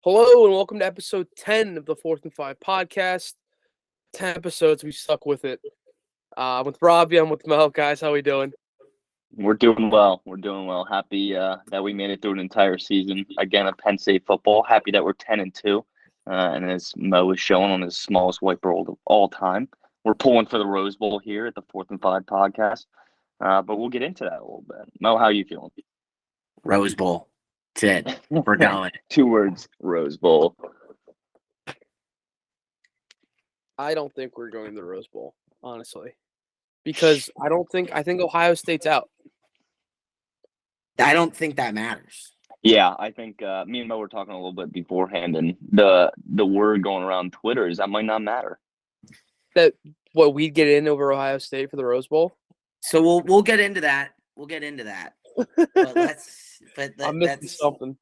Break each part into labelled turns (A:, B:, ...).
A: Hello and welcome to episode 10 of the Fourth and Five podcast. 10 episodes, we stuck with it. I'm with Robby, I'm with Mel. Guys, how we doing?
B: We're doing well. We're doing well. Happy that we made it through an entire season again of Penn State football. Happy that we're 10-2, and as Mo is showing on his smallest whiteboard of all time, we're pulling for the Rose Bowl here at the Fourth and Five podcast. But we'll get into that a little bit. Mo, how are you feeling?
C: Rose Bowl. That's it. We're going.
B: 2 words: Rose Bowl.
A: I don't think we're going to the Rose Bowl, honestly, because I think Ohio State's out.
C: I don't think that matters.
B: Yeah, I think me and Mo were talking a little bit beforehand, and the word going around Twitter is that might not matter.
A: That what we'd get in over Ohio State for the Rose Bowl.
C: So we'll get into that. We'll get into that. But
A: I'm missing something.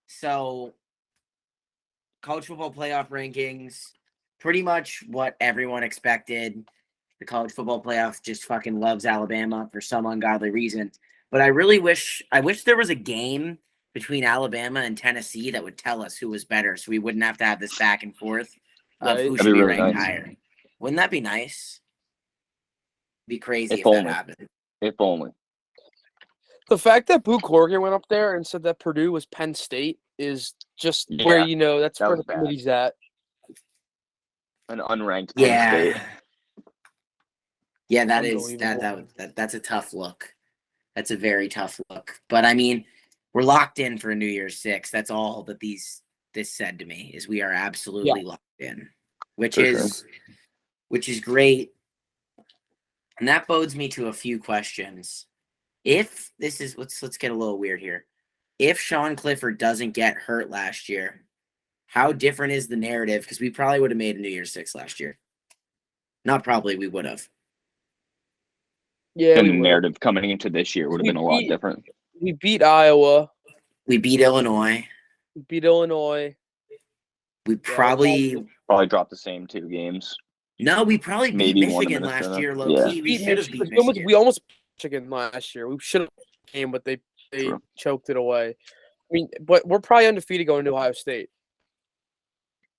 C: So college football playoff rankings, pretty much what everyone expected. The college football playoff just fucking loves Alabama for some ungodly reason. But I wish there was a game between Alabama and Tennessee that would tell us who was better, so we wouldn't have to have this back and forth of who should be ranked higher. Wouldn't that be nice? Be crazy if that happened.
B: If only.
A: The fact that Boo Corrigan went up there and said that Purdue was Penn State is just where that's where the committee's at.
B: An unranked Penn State.
C: Yeah, that's a tough look. That's a very tough look. But I mean, we're locked in for New Year's 6. That's all that this said to me is we are absolutely locked in, which is great. And that bodes me to a few questions. If this is let's get a little weird here. If Sean Clifford doesn't get hurt last year, how different is the narrative? Because we probably would have made a New Year's 6 last year. Not probably, we would have.
A: Yeah,
B: and the narrative coming into this year would have been a lot different.
A: We beat Iowa.
C: We beat Illinois.
A: We
C: probably
B: dropped the same 2 games.
C: No, we probably beat Michigan last year. Low key, we should have beat Michigan.
A: We almost beat Michigan last year. We should have game, but they choked it away. I mean, but we're probably undefeated going to Ohio State.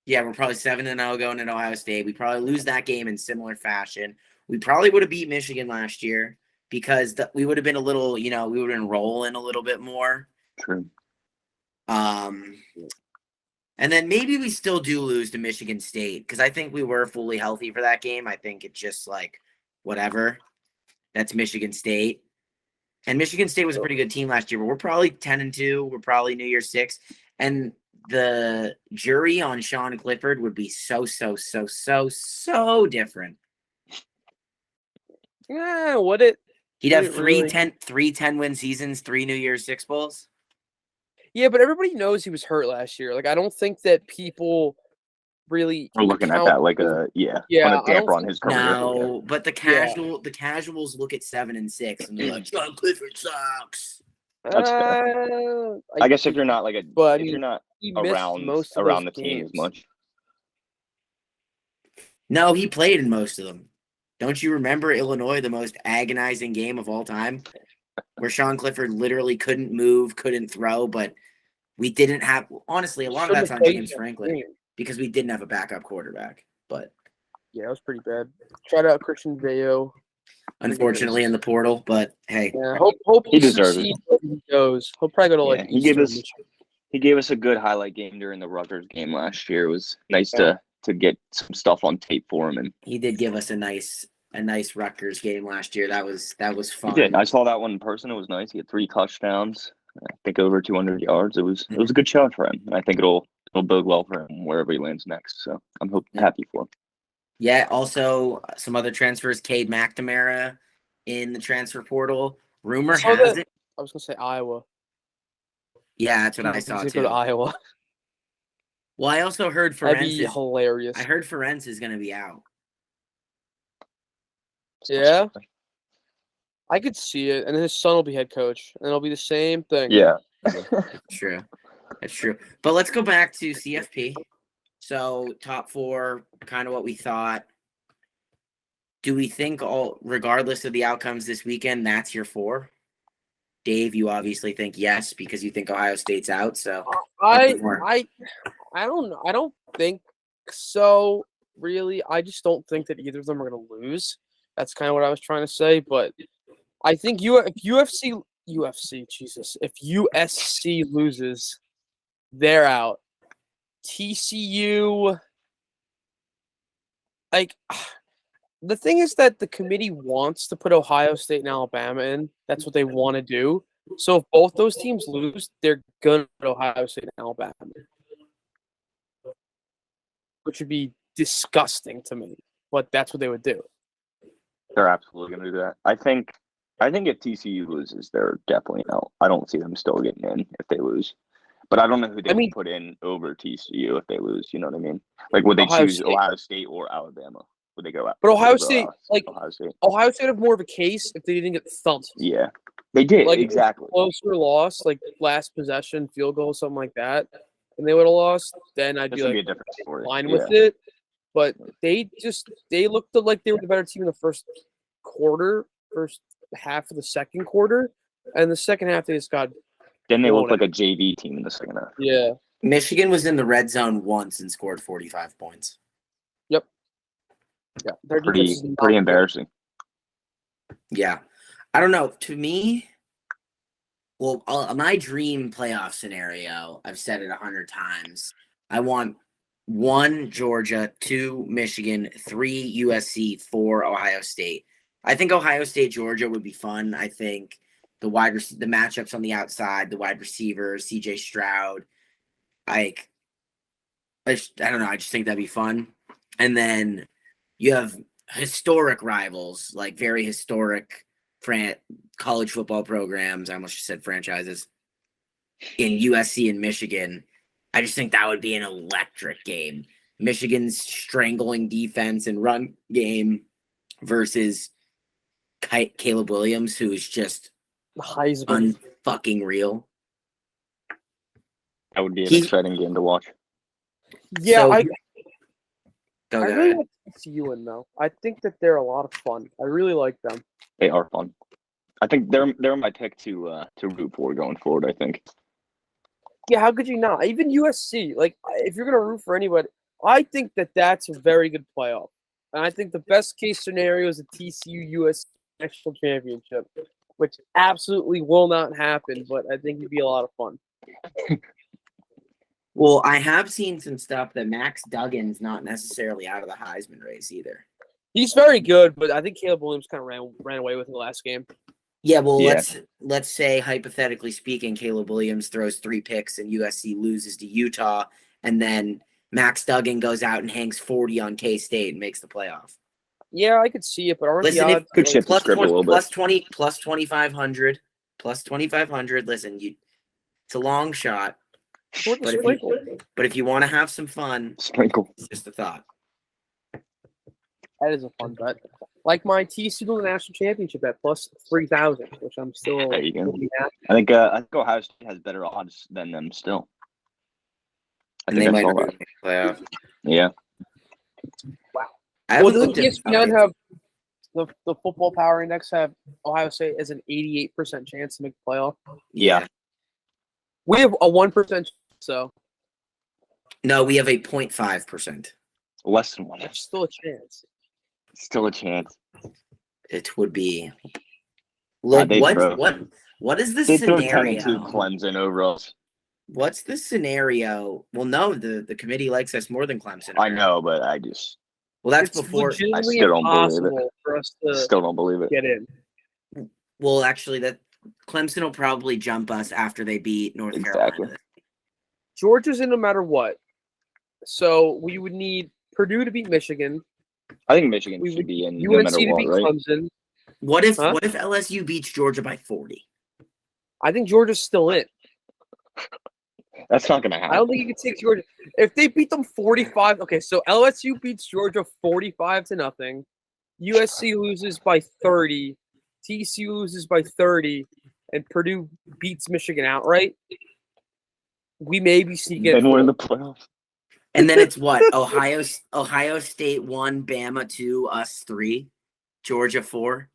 C: Yeah, we're probably 7-0 going into Ohio State. We probably lose that game in similar fashion. We probably would have beat Michigan last year because we would have been a little, we would have been rolling a little bit more.
B: True.
C: And then maybe we still do lose to Michigan State because I think we were fully healthy for that game. I think it's just like, whatever. That's Michigan State. And Michigan State was a pretty good team last year, but we're probably 10-2. We're probably New Year's 6. And the jury on Sean Clifford would be so different.
A: Yeah,
C: he'd have three 10-win seasons, 3 New Year's 6 bowls.
A: Yeah, but everybody knows he was hurt last year. Like, I don't think that people really
B: are looking at that like a damper on his career.
C: No, but the casuals look at 7 and 6 and they're like, Sean Clifford sucks.
B: I guess if you're not you're not around the team as much.
C: No, he played in most of them. Don't you remember Illinois, the most agonizing game of all time, where Sean Clifford literally couldn't move, couldn't throw, but we didn't have, honestly, a lot of that's on James Franklin because we didn't have a backup quarterback. But
A: yeah, it was pretty bad. Shout out Christian Bayo.
C: Unfortunately, in the portal, but hey,
A: hope
B: he deserves it.
A: He goes. He'll probably go
B: he gave us a good highlight game during the Rutgers game last year. It was nice to get some stuff on tape for him, and
C: he did give us a nice Rutgers game last year. That was fun.
B: He did. I saw that one in person. It was nice. He had 3 touchdowns. I think over 200 yards. It was a good shot for him, and I think it'll bode well for him wherever he lands next. So I'm happy for him.
C: Yeah. Also, some other transfers. Cade McNamara in the transfer portal. Rumor has it.
A: I was gonna say Iowa.
C: Yeah, that's what I saw too.
A: Go to Iowa.
C: Well, I also heard Ferenz.
A: That'd be hilarious.
C: I heard Ferenz is gonna be out.
A: Yeah. I could see it, and then his son will be head coach, and it'll be the same thing.
B: Yeah.
C: True. That's true. But let's go back to CFP. So top 4, kind of what we thought. Do we think regardless of the outcomes this weekend, that's your 4? Dave, you obviously think yes because you think Ohio State's out. So
A: I don't know. I don't think so. Really, I just don't think that either of them are going to lose. That's kind of what I was trying to say. But I think if if USC loses, they're out. TCU, like, the thing is that the committee wants to put Ohio State and Alabama in. That's what they want to do. So if both those teams lose, they're going to put Ohio State and Alabama, which would be disgusting to me. But that's what they would do.
B: They're absolutely going to do that. I think if TCU loses, they're definitely out. I don't see them still getting in if they lose. But I don't know who they would put in over TCU if they lose. You know what I mean? Like, would they choose Ohio State or Alabama? Would they go out?
A: But Ohio State
B: have
A: more of a case if they didn't get thumped.
B: Yeah, they did.
A: Like,
B: exactly.
A: Closer loss, like last possession, field goal, something like that, and they would have lost. Then I'd be like,
B: a different story.
A: Fine with it. But they looked like they were the better team in the first half of the second quarter, and the second half they just got.
B: Then they looked like a JV team in the second half.
A: Yeah.
C: Michigan was in the red zone once and scored 45 points.
A: Yep. Yeah.
B: Pretty embarrassing.
C: Yeah. I don't know. To me, well, my dream playoff scenario, I've said it 100 times. I want 1 Georgia, 2 Michigan, 3 USC, 4 Ohio State. I think Ohio State Georgia would be fun. I think the matchups on the outside, the wide receivers, CJ Stroud, I don't know. I just think that'd be fun. And then you have historic rivals, like very historic college football programs. I almost just said franchises in USC and Michigan. I just think that would be an electric game. Michigan's strangling defense and run game versus Caleb Williams, who is just unfucking real.
B: That would be an exciting game to watch.
A: Yeah,
C: So,
A: I really like TCU in though. I think that they're a lot of fun. I really like them.
B: They are fun. I think they're my pick to root for going forward. I think.
A: Yeah, how could you not? Even USC. Like, if you're gonna root for anybody, I think that that's a very good playoff. And I think the best case scenario is a TCU USC national championship, which absolutely will not happen. But I think it'd be a lot of fun.
C: Well, I have seen some stuff that Max Duggan's not necessarily out of the Heisman race either.
A: He's very good, but I think Caleb Williams kind of ran away with the last game.
C: Yeah, well, let's say, hypothetically speaking, Caleb Williams throws 3 picks and USC loses to Utah, and then Max Duggan goes out and hangs 40 on K-State and makes the playoff.
A: Yeah, I could see it, but aren't the odds
B: could shift the script a little bit.
C: Plus 2,500. Listen, it's a long shot. But if you want to have some fun,
B: sprinkle.
C: It's just a thought.
A: That is a fun bet. Like my TCU national championship at plus 3,000, which I'm still.
B: There you go. I think Ohio State has better odds than them still.
C: And they might make the playoff.
B: Yeah.
A: Wow. Doesn't ESPN have the football power index have Ohio State as an 88% chance to make the playoff?
B: Yeah.
A: We have a 1%. So.
C: No, we have a 0.5%.
B: Less than 1.
A: That's still a chance.
B: Still a chance.
C: It would be. Look, what is the scenario?
B: They threw 10-2 Clemson over us.
C: What's the scenario? Well, no, the committee likes us more than Clemson.
B: I know, but I just.
C: Well, that's before.
A: I still don't believe it. For us to
B: still don't believe it.
A: Get in.
C: Well, actually, that Clemson will probably jump us after they beat North Carolina.
A: Georgia's in no matter what. So we would need Purdue to beat Michigan.
B: I think Michigan should be in
A: UNC
B: no matter
A: to
B: what,
A: beat
B: right?
A: Clemson.
C: What if LSU beats Georgia by 40?
A: I think Georgia's still in.
B: That's not going to happen.
A: I don't think you can take Georgia. If they beat them 45, okay, so LSU beats Georgia 45-0. USC loses by 30. TCU loses by 30. And Purdue beats Michigan outright. We may be sneaking.
B: Then we're in the playoffs.
C: And then it's what? Ohio State 1, Bama 2, us 3, Georgia 4.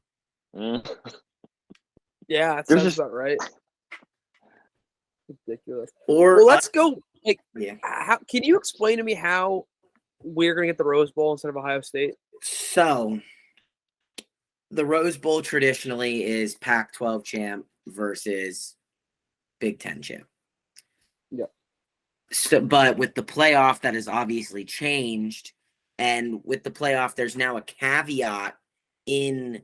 A: Yeah, that
B: There's
A: sounds
B: just-
A: about right. Ridiculous.
C: Or
A: Well, let's go. Like,
C: yeah.
A: how can you explain to me how we're gonna get the Rose Bowl instead of Ohio State?
C: So the Rose Bowl traditionally is Pac-12 champ versus Big Ten champ.
A: Yeah.
C: So, but with the playoff, that has obviously changed, and with the playoff, there's now a caveat in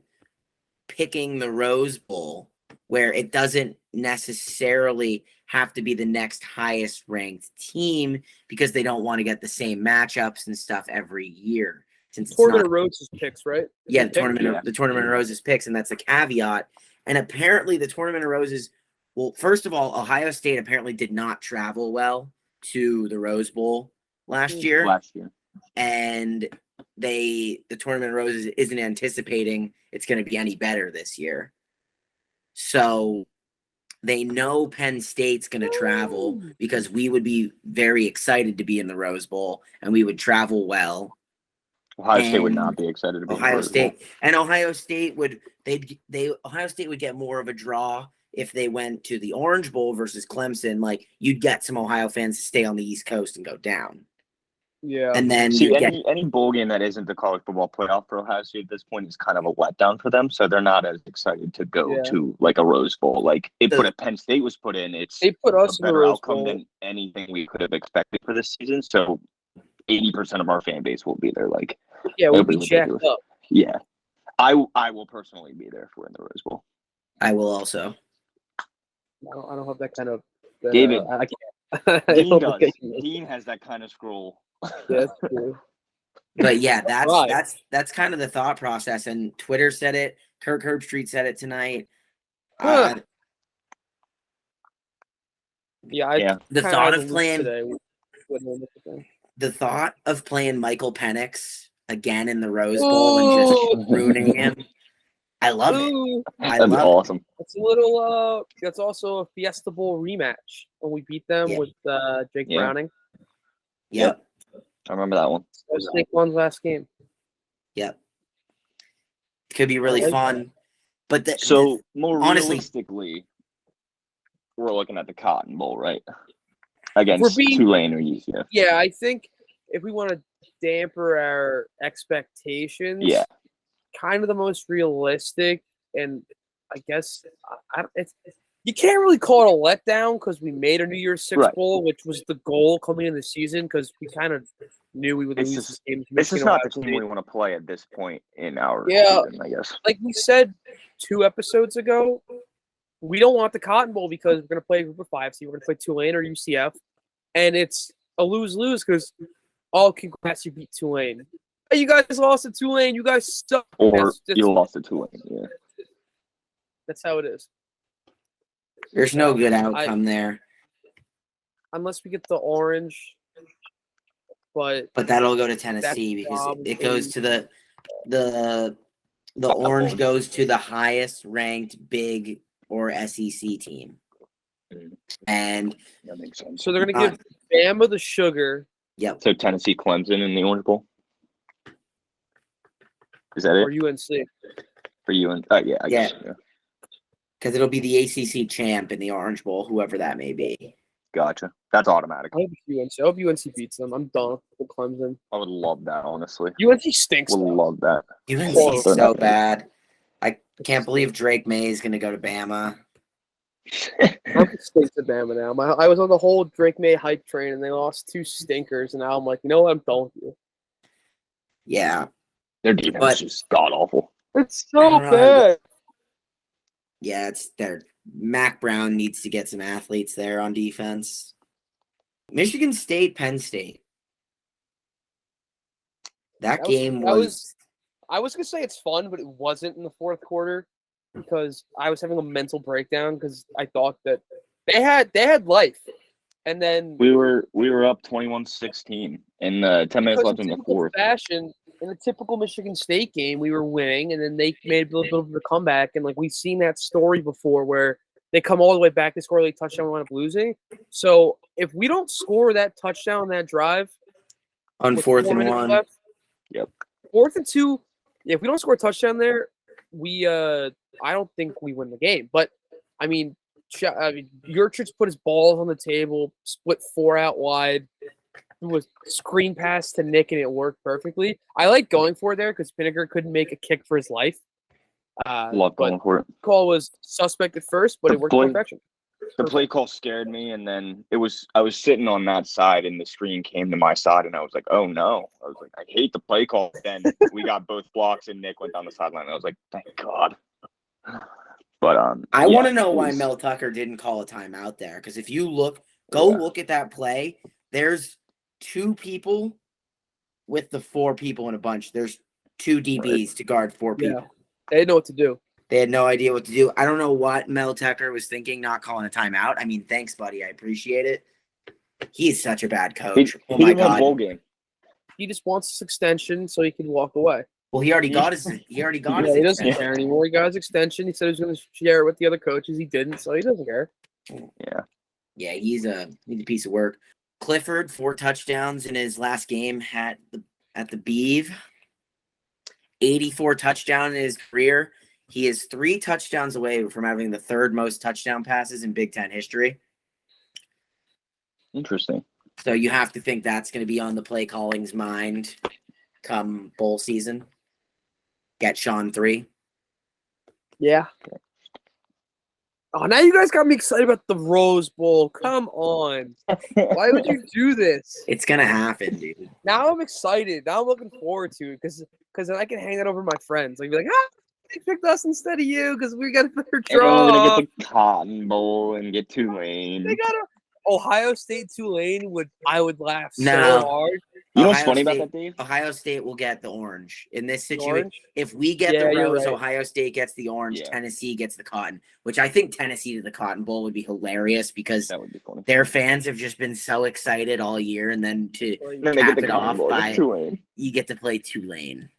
C: picking the Rose Bowl where it doesn't necessarily have to be the next highest ranked team because they don't want to get the same matchups and stuff every year. Since it's
A: Tournament
C: not,
A: of Roses picks, right?
C: yeah,
A: Pick?
C: the tournament of roses picks, and that's the caveat. And apparently, the tournament of roses. Well, first of all, Ohio State apparently did not travel well to the Rose Bowl last year, and the tournament of roses isn't anticipating it's going to be any better this year. So they know Penn State's going to travel because we would be very excited to be in the Rose Bowl, and we would travel well.
B: Ohio State would not be excited to be
C: Ohio
B: in the Rose Bowl.
C: State, and Ohio State would Ohio State would get more of a draw if they went to the Orange Bowl versus Clemson. Like, you'd get some Ohio fans to stay on the East Coast and go down.
A: Yeah.
C: And then
B: See,
C: you'd get
B: any bowl game that isn't the college football playoff for Ohio State at this point is kind of a letdown for them. So they're not as excited to go to like a Rose Bowl. Like if Penn State was put in,
A: they put us
B: a
A: in the
B: better
A: Rose
B: outcome
A: Bowl
B: than anything we could have expected for this season. So 80% of our fan base will be there. Like,
A: yeah, we'll
B: it'll
A: be jacked
B: ridiculous.
A: up.
B: Yeah, I will personally be there if we're in the Rose Bowl.
C: I will also.
A: I don't have that kind of.
B: David,
A: I can't.
B: Dean does. Dean has that kind of scroll.
A: Yeah, that's true.
C: But yeah,
A: Right.
C: that's kind of the thought process. And Twitter said it. Kirk Herbstreit said it tonight.
A: Huh. Yeah.
C: The
A: kinda
C: thought
A: had
C: of
A: to
C: playing
A: lose today with-
C: the thought of playing Michael Penix again in the Rose Bowl and just ruining him. I love it.
A: Ooh,
C: I
B: That'd be
C: love
B: awesome.
A: that's a little. That's also a Fiesta Bowl rematch when we beat them
C: Yeah.
A: with Jake
B: Yeah.
A: Browning.
C: Yep.
B: I remember that one.
A: That was Saquon's last game.
C: Yep. Could be really
A: I like
C: fun. But
B: So more
C: honestly-
B: realistically, we're looking at the Cotton Bowl, right? Against
A: We're being-
B: Tulane or UCF.
A: Yeah, I think if we want to damper our expectations,
B: Yeah.
A: kind of the most realistic, and I guess you can't really call it a letdown because we made a New Year's Six
B: Right.
A: bowl, which was the goal coming in the season because we kind of knew we would
B: It's
A: lose
B: just-
A: this game. to
B: This is
A: Michigan,
B: not
A: Ohio
B: the team
A: State.
B: we want to play at this point in our
A: Yeah.
B: season, I guess.
A: Like we said 2 episodes ago, we don't want the Cotton Bowl because we're going to play a group of 5. So we're going to play Tulane or UCF, and it's a lose-lose because congrats, you beat Tulane. Hey, you guys lost to Tulane. You guys suck.
B: Or
A: That's-
B: you lost to Tulane. Yeah.
A: That's how it is.
C: there's no good outcome there.
A: Unless we get the orange, but
C: But that'll go to Tennessee because it goes to the orange goes to the highest ranked Big or SEC team. And
B: That makes sense.
A: so they're gonna give Bama the sugar
C: yep.
B: So Tennessee, Clemson in the Orange Bowl. Is that
A: or
B: it
A: UNC.
B: for you? And yeah, I
C: Yeah.
B: guess. Yeah.
C: Because it'll be the ACC champ in the Orange Bowl, whoever that may be.
B: Gotcha. That's automatic.
A: I hope UNC. I hope UNC beats them. I'm done with Clemson.
B: I would love that, honestly.
A: UNC stinks.
B: Would
A: though.
B: love that.
C: UNC
A: Horrible.
C: is so bad. I can't believe Drake May is going to go to Bama.
A: I'm stinks at Bama now. I was on the whole Drake May hype train, and they lost 2 stinkers, and now I'm like, you know what? I'm done with you.
C: Yeah.
B: Their defense
C: But-
B: is just god awful.
A: It's so
C: Right.
A: bad.
C: Yeah, it's there. Mac Brown needs to get some athletes there on defense. Michigan State, Penn State. That game was
A: I was gonna say it's fun, but it wasn't in the fourth quarter because I was having a mental breakdown because I thought that they had life, and then
B: We were up 21-16 in 10 minutes
A: because
B: left in the fourth.
A: fashion in a typical Michigan State game, we were winning, and then they made a little bit of a comeback, and like we've seen that story before where they come all the way back, they score a late touchdown, we wind up losing. So if we don't score that touchdown on that drive
C: on
A: with
C: 4th
A: 4
C: and
A: minutes
C: 1.
A: left,
B: Yep.
A: 4th and 2. If we don't score a touchdown there, I don't think we win the game. But I mean, Jurčić put his balls on the table, split 4 out wide. It was screen pass to Nick, and it worked perfectly. I like going for it there because Pinniger couldn't make a kick for his life.
B: Love going for it.
A: Call was suspect at first, but it worked to perfection.
B: The play call scared me, and then I was sitting on that side, and the screen came to my side, and I was like, oh no. I was like, I hate the play call. Then we got both blocks, and Nick went down the sideline, and I was like, thank God. But
C: I want to know why Mel Tucker didn't call a timeout there, because if you look at that play, there's 2 people with the 4 people in a bunch. There's 2 DBs to guard 4 people.
A: Yeah. They didn't know what to do.
C: They had no idea what to do. I don't know what Mel Tucker was thinking, not calling a timeout. I mean, thanks, buddy. I appreciate it. He's such a bad coach. Oh my God.
B: Bowl game.
A: He just wants his extension so he can walk away.
C: Well, he already got his. He
A: doesn't care anymore. He got his extension. He said he was going to share it with the other coaches. He didn't, so he doesn't care.
C: Yeah, he's a piece of work. Clifford 4 touchdowns in his last game at the Beeve. 84 touchdown in his career. He is 3 touchdowns away from having the 3rd most touchdown passes in Big Ten history.
B: Interesting.
C: So you have to think that's going to be on the play calling's mind come bowl season. Get Sean 3.
A: Yeah. Oh, now you guys got me excited about the Rose Bowl. Come on. Why would you do this?
C: It's going to happen, dude.
A: Now I'm excited. Now I'm looking forward to it because then I can hang that over my friends. Like, be like, they picked us instead of you because we got a better draw.
B: We're going to get the Cotton Bowl and get Tulane.
A: They got Ohio State Tulane I would laugh so hard.
B: You know what's funny about that, Dave?
C: Ohio State will get the orange. In this situation, if we get the Rose, Ohio State gets the orange, Tennessee gets the Cotton, which I think Tennessee to the Cotton Bowl would be hilarious because
B: that would be funny.
C: Their fans have just been so excited all year, and then cap it off by you get to play Tulane.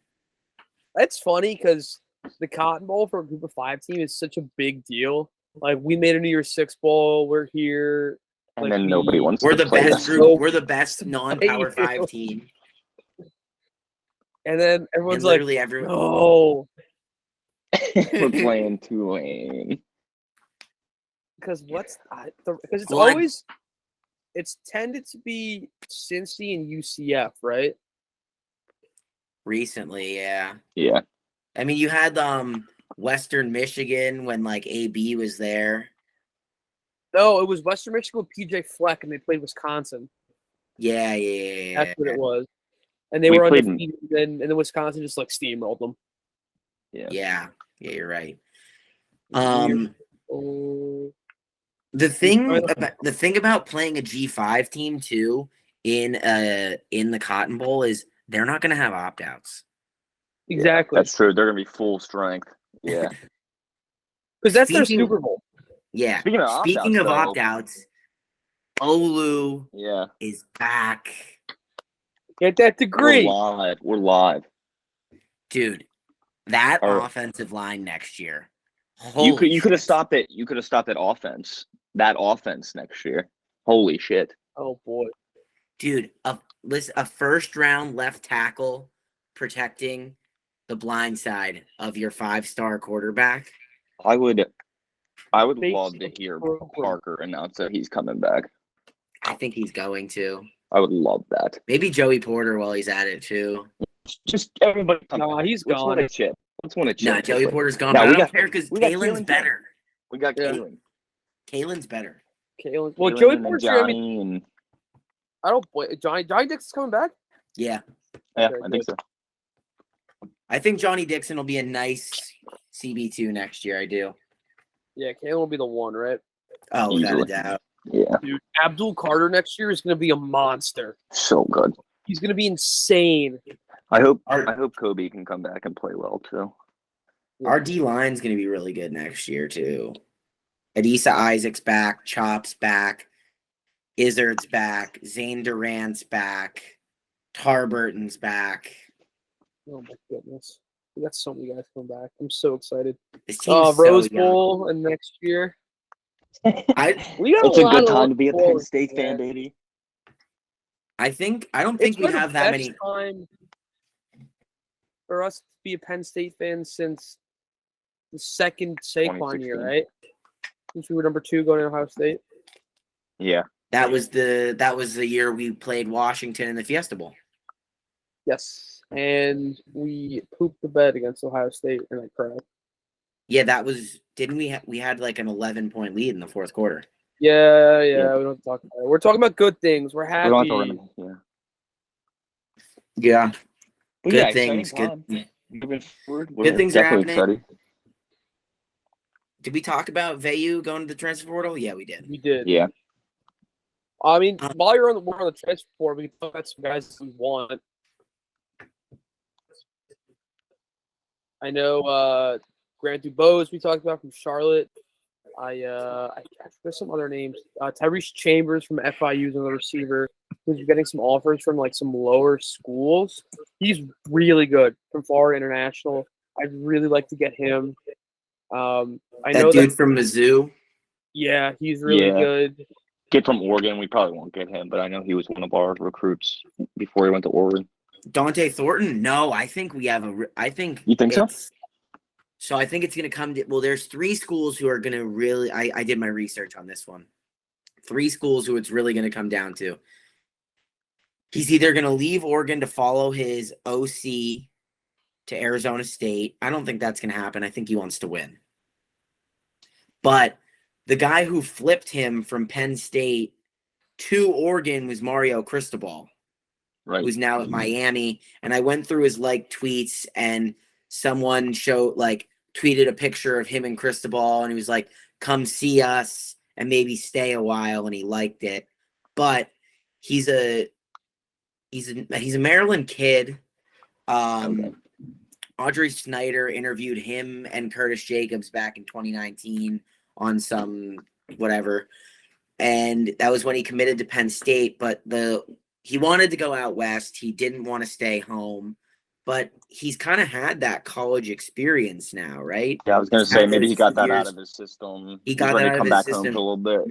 A: That's funny because the Cotton Bowl for a Group of 5 team is such a big deal. Like, we made a New Year's Six Bowl. We're here.
B: And then nobody wants
C: to
B: play
C: best
B: us.
C: group. We're the best non-Power 5 team.
A: And then everyone's
C: literally
A: everyone. No.
B: We're playing Tulane.
A: Because it's tended to be Cincy and UCF, right?
C: Recently, yeah.
B: Yeah.
C: I mean, you had Western Michigan when AB was there.
A: No, it was Western Michigan with PJ Fleck, and they played Wisconsin.
C: Yeah.
A: That's what it was. And they were undefeated, and then Wisconsin just steamrolled them.
C: Yeah, you're right. The thing about playing a G5 team too in the Cotton Bowl is they're not going to have opt-outs.
A: Exactly.
B: That's true. They're going to be full strength. Yeah.
A: Because that's their Super Bowl.
C: Yeah. Speaking of opt-outs, Olu is back.
A: Get that degree.
B: We're live.
C: Dude, that offensive line next year.
B: You could have stopped it. You could have stopped that offense. That offense next year. Holy shit.
A: Oh boy.
C: Dude, a first round left tackle protecting the blind side of your 5-star quarterback.
B: I would love to hear Parker announce that he's coming back.
C: I think he's going to.
B: I would love that.
C: Maybe Joey Porter while he's at it too.
B: Just everybody.
A: No, he's gone.
B: Let's win a chip.
C: No, Joey Porter's gone. I don't care because Kalen's better.
B: We got Kalen.
C: Kalen's better.
A: Well, Joey Porter's here. I don't. Johnny Dixon's coming back.
C: Yeah.
B: Yeah, I think so.
C: I think Johnny Dixon will be a nice CB2 next year. I do.
A: Yeah, Kalen will be the one, right?
C: Oh, without a doubt.
B: Yeah.
A: Dude, Abdul Carter next year is going to be a monster.
B: So good.
A: He's going to be insane.
B: I hope Kobe can come back and play well too.
C: Our D line's going to be really good next year too. Adisa Isaac's back, Chop's back, Izzard's back, Zane Durant's back, Tarburton's back.
A: Oh my goodness. We got so many guys coming back. I'm so excited.
C: Rose
A: Bowl and next year.
B: It's a good time to be a Penn State fan, baby.
C: I don't think we have that many
A: time for us to be a Penn State fan since the second Saquon year,
B: 2016.
A: right? Since we were number 2 going to Ohio State.
B: Yeah.
C: That was the year we played Washington in the Fiesta Bowl.
A: Yes, and we pooped the bed against Ohio State, and I cried.
C: Yeah, that was. Didn't we? We had like an 11-point lead in the fourth quarter.
A: Yeah,
B: Yeah.
A: we don't have to talk about it. We're talking about good things. We're
B: We don't have
A: happy.
B: to run- yeah.
C: Yeah.
B: But
C: Good
B: yeah,
C: things.
B: exciting
C: Good.
B: time. Moving forward,
C: Good things are
B: definitely
C: happening.
B: excited.
C: Did we talk about Vayu going to the transfer portal? Yeah, we did.
A: We did.
B: Yeah.
A: I mean, while we're on the transfer portal, we can talk about some guys we want. I know Grant Dubose we talked about from Charlotte. There's some other names. Tyrese Chambers from FIU is another receiver who's getting some offers from like some lower schools. He's really good from Florida International. I'd really like to get him. I know
C: That dude from Mizzou.
A: Yeah, he's really good.
B: Kid from Oregon, we probably won't get him, but I know he was one of our recruits before he went to Oregon.
C: Dante Thornton? No, I think we have I think.
B: You think so?
C: So I think it's going to come to. Well, there's 3 schools who are going to really. I did my research on this one. 3 schools who it's really going to come down to. He's either going to leave Oregon to follow his OC to Arizona State. I don't think that's going to happen. I think he wants to win. But the guy who flipped him from Penn State to Oregon was Mario Cristobal,
B: Right.
C: who's now at Miami. And I went through his tweets, and someone tweeted a picture of him and Cristobal, and he was like, "Come see us and maybe stay a while," and he liked it. But he's a Maryland kid.
B: Okay.
C: Audrey Snyder interviewed him and Curtis Jacobs back in 2019 on some whatever. And that was when he committed to Penn State, but he wanted to go out west. He didn't want to stay home, but he's kind of had that college experience now, right?
B: Yeah, I was going to say maybe he got that out of his system.
C: He got
B: He's ready
C: that
B: to
C: out
B: come
C: of his
B: back home
C: system.
B: for a little bit.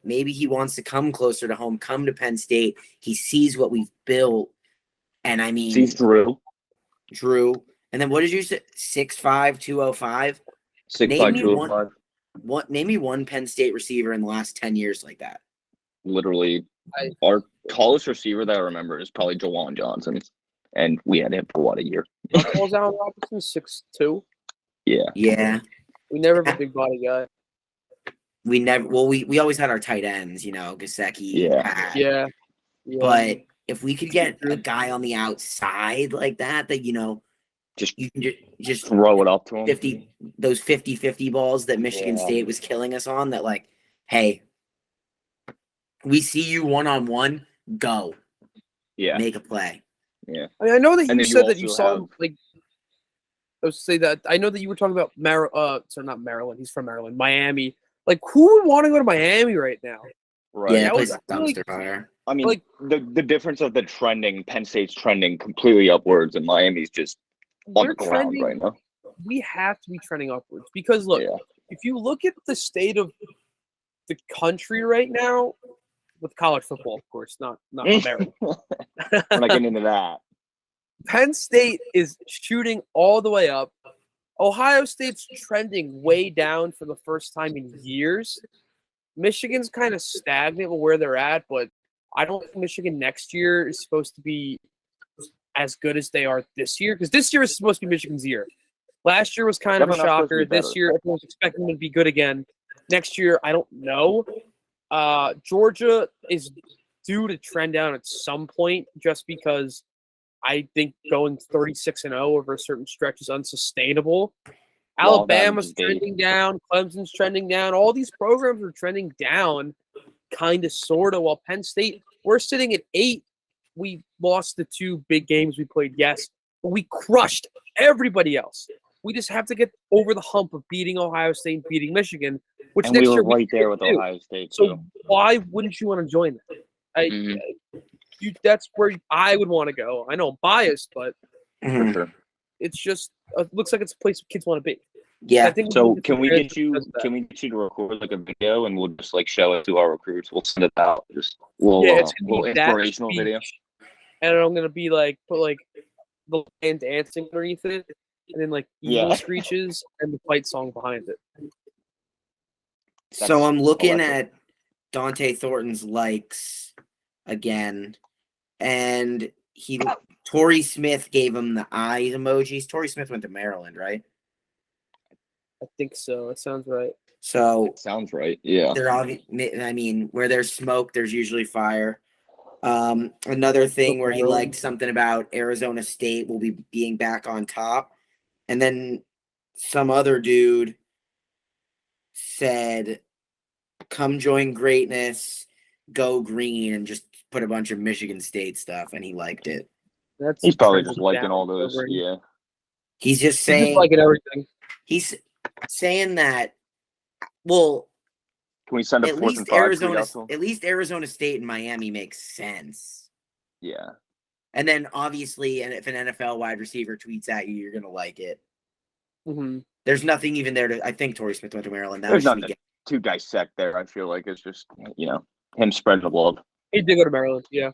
C: Maybe he wants to come closer to home, come to Penn State. He sees what we've built, and I mean,
B: Sees Drew.
C: And then what did you say? 6'5", 205?
B: 6'5", 205.
C: Name me one Penn State receiver in the last 10 years like that.
B: Literally, our tallest receiver that I remember is probably Jawan Johnson, and we had him for a year.
A: What was Allen Robinson? 6'2"?
C: Yeah.
A: We never have a big body guy.
C: We never. Well, we always had our tight ends, Gesicki.
A: Yeah.
C: But if we could get a guy on the outside like that you can just
B: throw it up to him.
C: 50 balls that Michigan State was killing us on. That hey, we see you 1-on-1, go.
B: Yeah.
C: Make a play.
B: Yeah.
A: I mean, I know that you said that you saw him, I was say that I know that you were talking about not Maryland. He's from Maryland, Miami. Who would want to go to Miami right now?
B: Right.
C: Yeah,
A: that was
C: dumpster fire.
B: I mean, the difference of the trending, Penn State's trending completely upwards, and Miami's just on the ground right now.
A: We have to be trending upwards because look, if you look at the state of the country right now, with college football, of course, not America.
B: We're not getting into that.
A: Penn State is shooting all the way up. Ohio State's trending way down for the first time in years. Michigan's kind of stagnant with where they're at, but I don't think Michigan next year is supposed to be as good as they are this year, because this year is supposed to be Michigan's year. Last year was kind of a shocker. This year, everyone's expecting them to be good again. Next year, I don't know. Georgia is due to trend down at some point just because I think going 36-0 over a certain stretch is unsustainable. Alabama's trending down. Clemson's trending down. All these programs are trending down, kind of, sort of, while Penn State, we're sitting at 8. We lost the 2 big games we played, yes, but we crushed everybody else. We just have to get over the hump of beating Ohio State and beating Michigan, which next year
B: right there with Ohio State.
A: So why wouldn't you want to join that? That's where I would want to go. I know I'm biased, but
B: for sure.
A: It's just it looks like it's a place kids want to be.
C: Yeah.
B: So can we get you to record a video and we'll just show it to our recruits? We'll send it out. Just
A: it's
B: little inspirational video.
A: And I'm gonna be put the land dancing underneath it. and then like evil screeches and the fight song behind it.
C: So I'm looking at Dante Thornton's likes again, and Torrey Smith gave him the eyes emojis. Torrey Smith went to Maryland, right?
A: I think so. That sounds right.
C: So
B: It sounds right. Yeah.
C: they're I mean, where there's smoke, there's usually fire. Another thing where he liked something about Arizona State will be being back on top. And then some other dude said, come join greatness, go green, and just put a bunch of Michigan State stuff, and he liked it.
B: He's probably just liking all those, yeah.
C: He's just saying,
A: he's just liking everything.
C: He's saying that, well,
B: can we send a
C: at least Arizona State and Miami makes sense.
B: Yeah.
C: And then obviously, and if an NFL wide receiver tweets at you, you're gonna like it.
A: Mm-hmm.
C: There's nothing even there to. I think Torrey Smith went to Maryland.
B: There's nothing to dissect there. I feel like it's just him spreading the love.
A: He did go to Maryland, yeah.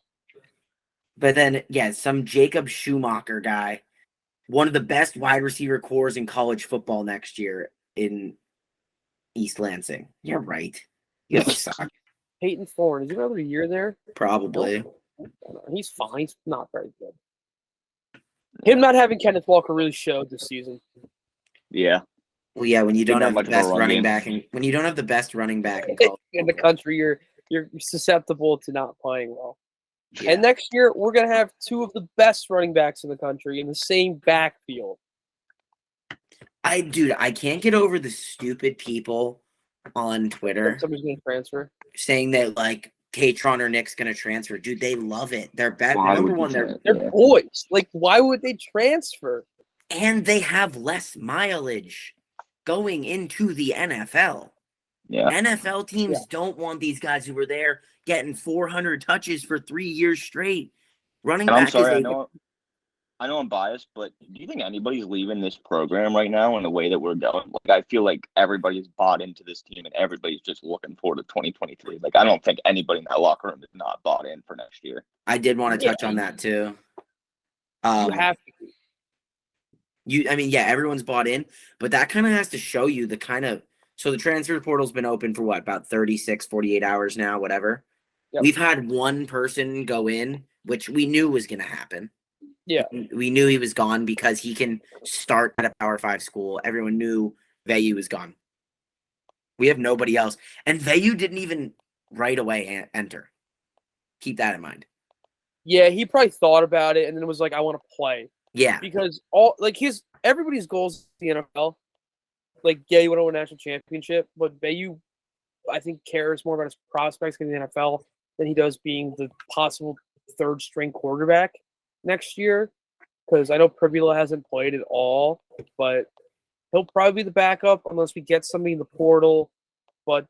C: But then some Jacob Schumacher guy, one of the best wide receiver cores in college football next year in East Lansing. You're right. You have a sock.
A: Peyton Thorne, is he another year there?
C: Probably.
A: He's fine. He's not very good. Him not having Kenneth Walker really showed this season.
B: Yeah.
C: Well, yeah, when you don't have the best running back, and when you don't have the best running back
A: in the country, you're susceptible to not playing well.
C: Yeah.
A: And next year, we're gonna have two of the best running backs in the country in the same backfield.
C: I can't get over the stupid people on Twitter.
A: Somebody's gonna transfer,
C: saying that like Katron or Nick's gonna transfer. Dude, they love it. They're bad. Number one, they're
A: boys. Like, why would they transfer?
C: And they have less mileage going into the NFL.
B: Yeah.
C: NFL teams don't want these guys who were there getting 400 touches for 3 years straight. Running back.
B: I'm sorry, I know I'm biased, but do you think anybody's leaving this program right now in the way that we're going? Like, I feel like everybody's bought into this team and everybody's just looking forward to 2023. Like, I don't think anybody in that locker room is not bought in for next year.
C: I did want to touch on that too.
A: You have to.
C: Everyone's bought in, but that kind of has to show you the kind of so the transfer portal's been open for about 36, 48 hours now, whatever. Yep. We've had one person go in, which we knew was going to happen.
A: Yeah.
C: We knew he was gone because he can start at a Power 5 school. Everyone knew Veyu was gone. We have nobody else. And Veyu didn't even right away enter. Keep that in mind.
A: Yeah, he probably thought about it and then it was like, I want to play.
C: Yeah.
A: Because everybody's goals in the NFL, like, you want to win a national championship, but Veyu, I think, cares more about his prospects in the NFL than he does being the possible third-string quarterback next year, because I know Privula hasn't played at all, but he'll probably be the backup unless we get somebody in the portal. But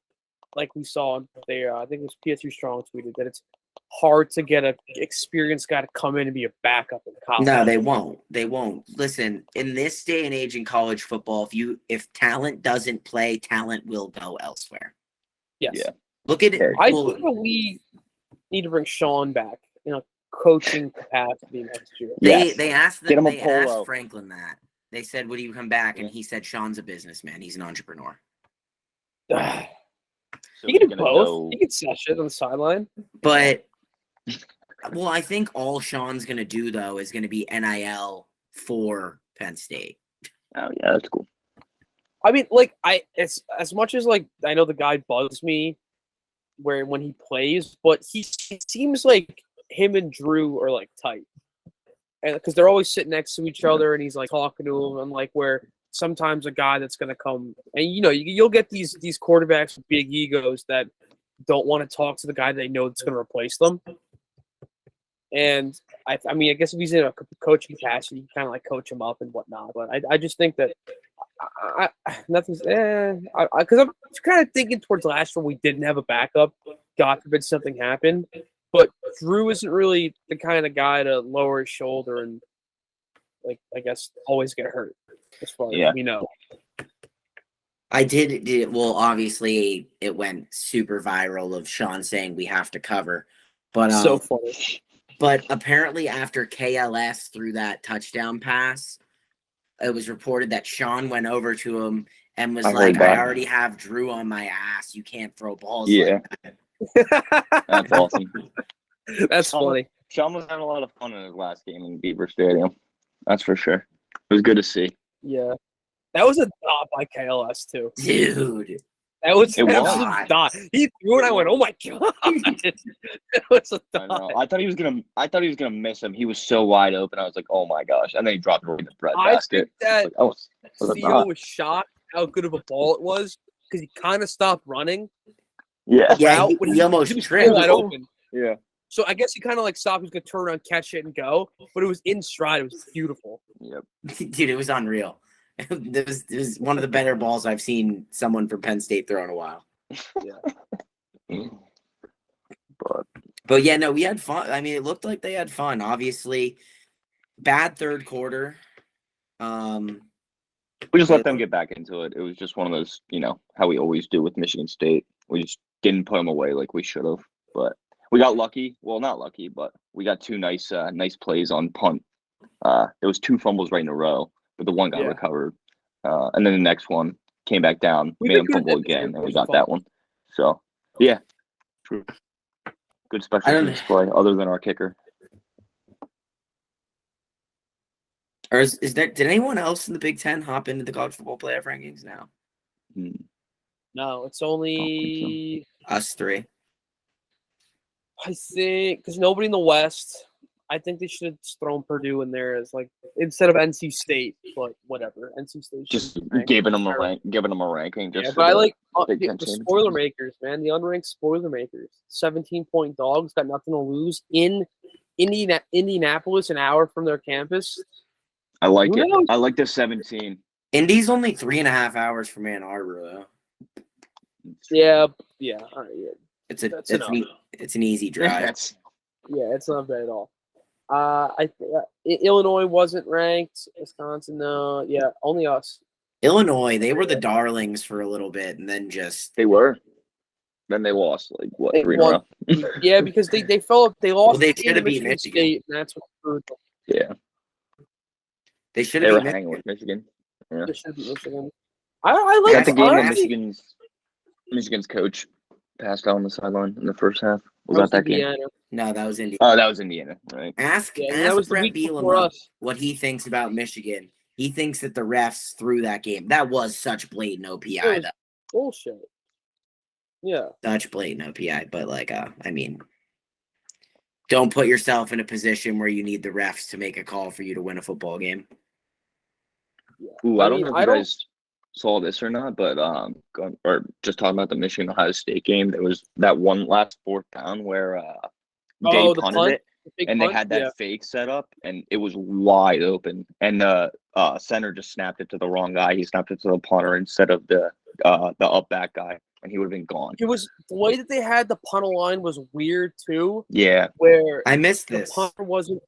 A: like we saw there, I think it was PSU Strong tweeted that it's hard to get an experienced guy to come in and be a backup in college.
C: No, they won't. They won't. Listen, in this day and age in college football, if talent doesn't play, talent will go elsewhere.
A: Yes.
B: Yeah.
C: Look at it.
A: I think that we need to bring Sean back in a coaching capacity next year.
C: They asked
B: asked
C: Franklin that. They said, would you come back? And he said, Sean's a businessman. He's an entrepreneur.
A: He can do both. He can session on the sideline.
C: But, well, I think all Sean's going to do, though, is going to be NIL for Penn State.
B: Oh, yeah, that's cool.
A: I mean, like, as much as, like, I know the guy bugs me when he plays, but he seems like him and Drew are, like, tight. And because they're always sitting next to each other and he's, like, talking to him. And, like, where sometimes a guy that's going to come – and, you'll get these quarterbacks with big egos that don't want to talk to the guy they know that's going to replace them. And, I guess if he's in a coaching capacity, you kind of, like, coach him up and whatnot. But I just think that nothing's because I'm kind of thinking towards last year we didn't have a backup. God forbid something happened. But Drew isn't really the kind of guy to lower his shoulder and, like, I guess, always get hurt, as far as we know.
C: I did. Well, obviously, it went super viral of Sean saying we have to cover. But
A: so funny.
C: But apparently, after KLS threw that touchdown pass, it was reported that Sean went over to him and was
B: I
C: like,
B: heard that.
C: I already have Drew on my ass. You can't throw balls
B: Yeah.
C: like that.
B: That's awesome.
A: That's funny.
B: Sean was having a lot of fun in his last game in Beaver Stadium. That's for sure. It was good to see.
A: Yeah. That was a dot by KLS, too.
C: Dude.
A: That was
B: It
A: an
B: was.
A: absolute dot. He threw it, I went, oh my God. It was a
B: I know.
A: dot.
B: I thought he was gonna miss him. He was so wide open. I was like, oh my gosh. And then he dropped it in the bread
A: I
B: basket.
A: think that
B: Like, oh, was a
A: Theo
B: dot.
A: was shocked how good of a ball it was because he kind of stopped running.
B: Yeah.
C: Yeah,
A: Route
C: he,
A: when
C: he almost
A: he was
C: tripped.
A: still wide open.
B: Yeah.
A: So I guess he kind of like stopped. He was going to turn around, catch it, and go. But it was in stride. It was beautiful.
B: Yep.
C: Dude, it was unreal. It was one of the better balls I've seen someone from Penn State throw in a while. But yeah, no, we had fun. I mean, it looked like they had fun. Obviously, bad third quarter.
B: We just let them get back into it. It was just one of those, how we always do with Michigan State. We just didn't put them away like we should have. But we got lucky. Well, not lucky, but we got two nice plays on punt. There was two fumbles right in a row, but the one got recovered. And then the next one came back down, made him fumble again, and we got that one. So, yeah, true. Good special teams play, other than our kicker.
C: Or is there? Did anyone else in the Big Ten hop into the college football playoff rankings now?
A: No, it's only
C: Us three.
A: I think because nobody in the West. I think they should have thrown Purdue in there as like instead of NC State, but whatever. NC State
B: Just giving them a ranking. Just
A: but I like
B: the
A: spoiler makers, man. The unranked spoiler makers. 17-point dogs got nothing to lose in Indianapolis, an hour from their campus.
B: I like it. I like the 17.
C: Indy's only 3.5 hours from Ann Arbor, though.
A: Yeah. All right, yeah.
C: It's an easy drive.
A: It's not bad at all. Illinois wasn't ranked. Wisconsin, no. Yeah, only us.
C: Illinois, they were the darlings for a little bit, and then
B: they were. Then they lost 3 in a row.
A: Yeah, because they fell up. They lost.
C: Well, they should have beat Michigan.
A: State, and that's what screwed them.
B: Yeah.
C: They should
B: have
C: been
B: hanging with Michigan. Yeah.
A: They should have beat Michigan. I like
B: the game that Michigan's coach passed out on the sideline in the first half. Was that
A: Indiana.
B: game?
C: No, that was Indiana.
B: Oh, that was Indiana, right?
C: Ask Brett Bielema what he thinks about Michigan. He thinks that the refs threw that game. That was such blatant OPI, though.
A: Bullshit. Yeah.
C: Such blatant OPI, but I mean, don't put yourself in a position where you need the refs to make a call for you to win a football game.
B: Yeah. Ooh, I don't know if you guys saw this or not, but just talking about the Michigan Ohio State game, there was that one last fourth down where they punted it, and they had that fake set up, and it was wide open, and the center just snapped it to the wrong guy. He snapped it to the punter instead of the up back guy, and he would have been gone.
A: It was the way that they had the punt line was weird too.
B: Yeah,
A: where
C: I missed this.
A: The punter wasn't.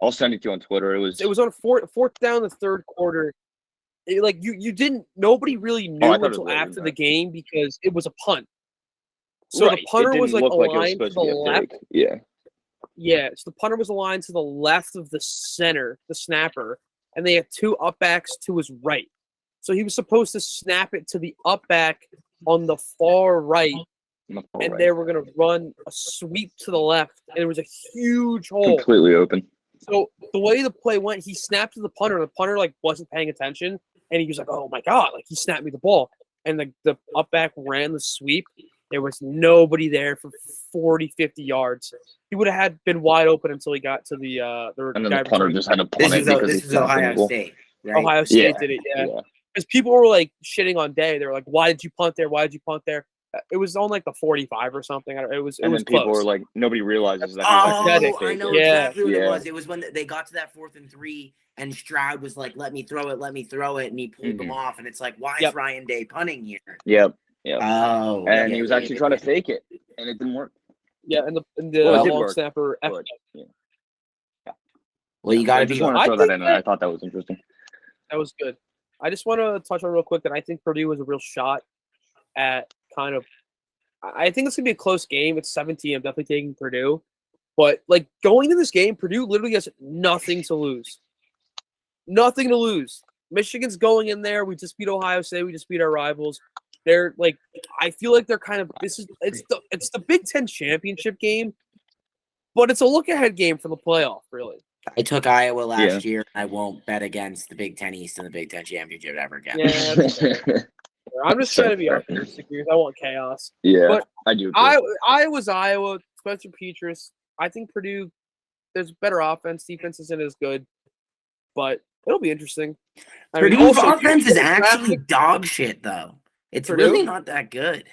B: I'll send it to you on Twitter. It was
A: on fourth down the third quarter. You didn't. Nobody really knew until after the game because it was a punt. So the punter was aligned to the left.
B: Yeah.
A: Yeah. So the punter was aligned to the left of the center, the snapper, and they had two upbacks to his right. So he was supposed to snap it to the upback on the far right, and they were going to run a sweep to the left, and there was a huge hole,
B: completely open.
A: So the way the play went, he snapped to the punter, and the punter wasn't paying attention. And he was like, oh, my God, he snapped me the ball. And the upback ran the sweep. There was nobody there for 40, 50 yards. He would have been wide open until he got to the
B: and then the punter just had to punt it because
C: this is Ohio State, right?
A: Ohio State did it, yeah. Because people were, shitting on Day. They were like, why did you punt there? Why did you punt there? It was on, the 45 or something. It was close.
B: People were like, nobody realizes that.
C: I know exactly what it was. It was when they got to that 4th and 3, and Stroud was like, let me throw it, and he pulled them off. And it's like, why is Ryan Day punting here?
B: Yep.
C: Oh.
B: And he was actually trying to fake it, and it didn't work.
A: Yeah, and the long snapper.
C: Well, you got to
B: be. I just want to throw that in, and I thought that was interesting.
A: That was good. I just want to touch on real quick that I think Purdue was a real shot at kind of – I think it's going to be a close game. It's 17. I'm definitely taking Purdue. But, going into this game, Purdue literally has nothing to lose. Nothing to lose. Michigan's going in there. We just beat Ohio State. We just beat our rivals. They're like, I feel like they're kind of it's the Big Ten championship game, but it's a look ahead game for the playoff. Really,
C: I took Iowa last year. I won't bet against the Big Ten East and the Big Ten championship ever again.
A: Yeah, I'm just trying to be optimistic because I want chaos.
B: Yeah,
A: but
B: I do.
A: Iowa's Iowa. Spencer Petras. I think Purdue. There's better offense. Defense isn't as good, but it'll be interesting.
C: Purdue's offense is actually dog shit, though. It's really not that good.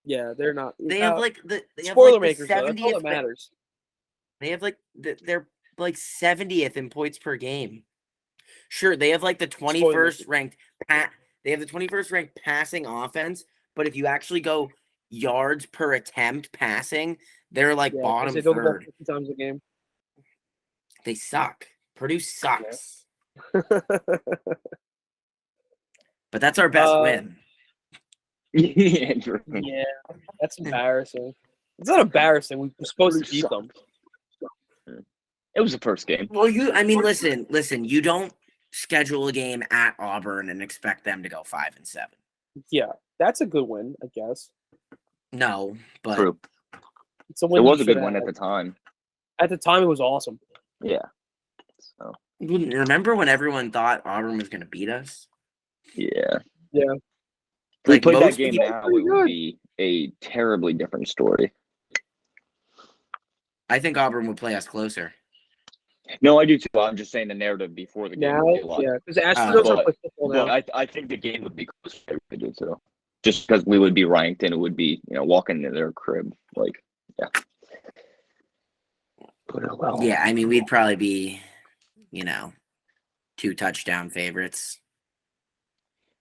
A: Yeah, they're not.
C: They have like the
A: spoiler makers. That's all that matters.
C: They have like they're like 70th in points per game. Sure, they have like the 21st ranked. They have the 21st ranked passing offense, but if you actually go yards per attempt passing, they're like bottom
A: they
C: third.
A: 50 times a game.
C: They suck. Purdue sucks.
A: Yeah.
C: But that's our best win.
B: Yeah,
A: that's embarrassing. It's not embarrassing. We were supposed to beat them.
B: It was the first game.
C: Well, listen. You don't schedule a game at Auburn and expect them to go 5-7.
A: Yeah, that's a good win, I guess.
C: No, but
B: True.
A: It's a win.
B: It was a good win at the time.
A: At the time, it was awesome.
B: Yeah. So.
C: Remember when everyone thought Auburn was going to beat us?
B: Yeah.
A: Yeah.
B: If we played that game now, it would be a terribly different story.
C: I think Auburn would play us closer.
B: No, I do too. I'm just saying the narrative before the game.
A: Yeah, because Astros are football now.
B: But I think the game would be closer if they do too. Just because we would be ranked and it would be, walking into their crib. Like, yeah.
C: Yeah, I mean, we'd probably be, 2 touchdown favorites.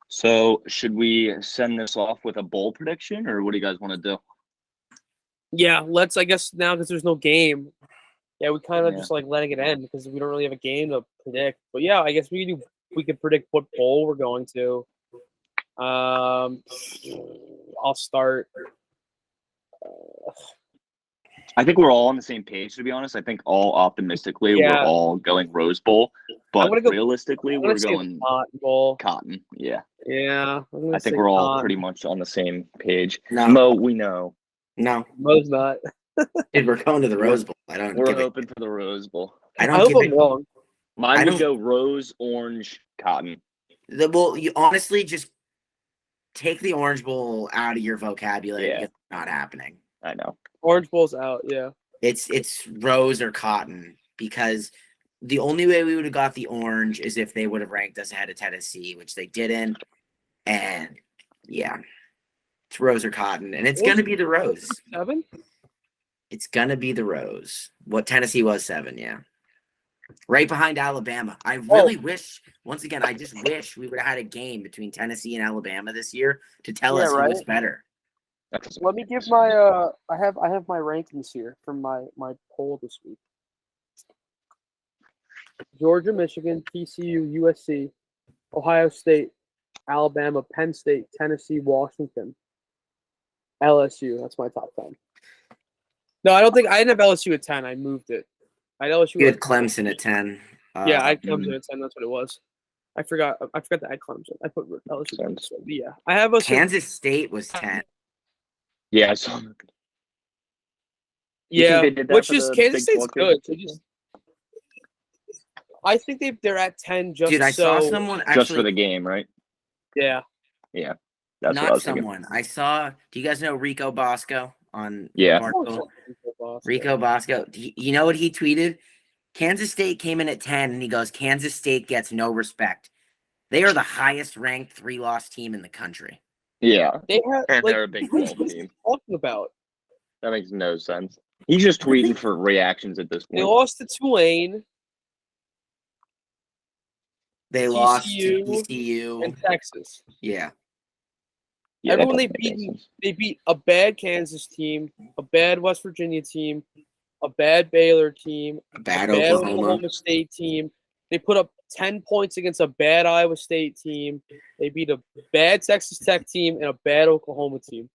B: So, should we send this off with a bowl prediction, or what do you guys want to do?
A: Yeah, let's, I guess, now because there's no game. Yeah, we kind of just like letting it end because we don't really have a game to predict. But yeah, I guess we could predict what bowl we're going to. I'll start.
B: I think we're all on the same page, to be honest. I think all optimistically, we're all going Rose Bowl. But realistically, we're going
A: Cotton Bowl.
B: Cotton, yeah.
A: Yeah.
B: I think we're all pretty much on the same page.
C: No.
B: Mo, we know.
C: No.
A: Mo's not.
C: Dude, we're going to the Rose Bowl.
B: We're hoping for the Rose Bowl.
A: I hope I'm wrong.
B: Mine would go rose, orange, cotton.
C: You honestly just take the Orange Bowl out of your vocabulary.
B: Yeah.
C: It's not happening.
B: I know.
A: Orange Bowl's out, yeah.
C: It's rose or cotton because the only way we would have got the orange is if they would have ranked us ahead of Tennessee, which they didn't. And yeah, it's rose or cotton, and it's going to be the Rose.
A: 7?
C: It's going to be the Rose. What Tennessee was 7, yeah. Right behind Alabama. I really wish, once again, I just wish we would have had a game between Tennessee and Alabama this year to tell us who was better.
A: Let me give my I have my rankings here from my poll this week. Georgia, Michigan, TCU, USC, Ohio State, Alabama, Penn State, Tennessee, Washington, LSU. That's my top 10. No, I didn't have LSU at 10. I moved it. I had LSU.
C: You had Clemson at 10.
A: Yeah, I had Clemson at 10. That's what it was. I forgot to add Clemson. I put LSU. Yeah, I have a
C: Kansas State was 10.
B: Yeah, I saw.
A: Yeah, which is Kansas State's good. I think they're at 10 just.
C: Dude, I saw someone actually
B: just for the game, right?
A: Yeah.
B: Yeah. That's
C: not
B: what I was
C: someone.
B: thinking.
C: I saw. Do you guys know Rico Bosco on?
B: Yeah.
C: Rico Bosco. You know what he tweeted? Kansas State came in at 10, and he goes, "Kansas State gets no respect. They are the highest ranked 3-loss team in the country."
B: Yeah.
A: And
B: they're a Big 12 team.
A: Talking about.
B: That makes no sense. He's just tweeting for reactions at this point.
A: They lost to Tulane.
C: They lost to TCU
A: and Texas.
C: Yeah.
A: Everyone they beat a bad Kansas team, a bad West Virginia team, a bad Baylor team,
C: a bad
A: Oklahoma State team. They put up 10 points against a bad Iowa State team. They beat a bad Texas Tech team and a bad Oklahoma team.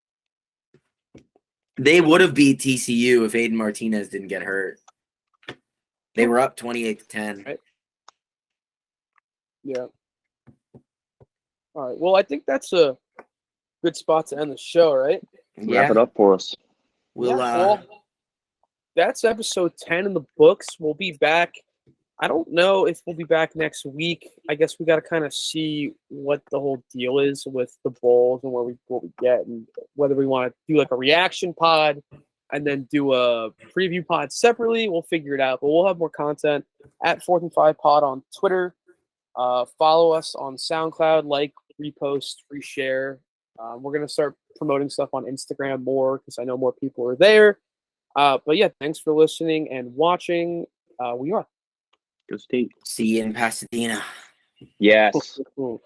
C: They would have beat TCU if Aiden Martinez didn't get hurt. They were up 28-10.
A: Right. Yeah. All right. Well, I think that's a good spot to end the show, right?
B: Wrap it up for us.
C: We'll
A: Well, that's episode 10 in the books. We'll be back. I don't know if we'll be back next week. I guess we got to kind of see what the whole deal is with the bowls and what we get, and whether we want to do like a reaction pod and then do a preview pod separately. We'll figure it out, but we'll have more content at 4th and 5 pod on Twitter. Follow us on SoundCloud, like, repost, reshare. We're going to start promoting stuff on Instagram more because I know more people are there. But yeah, thanks for listening and watching. We are.
B: Go State.
C: see you in Pasadena.
B: Yes.
A: Cool.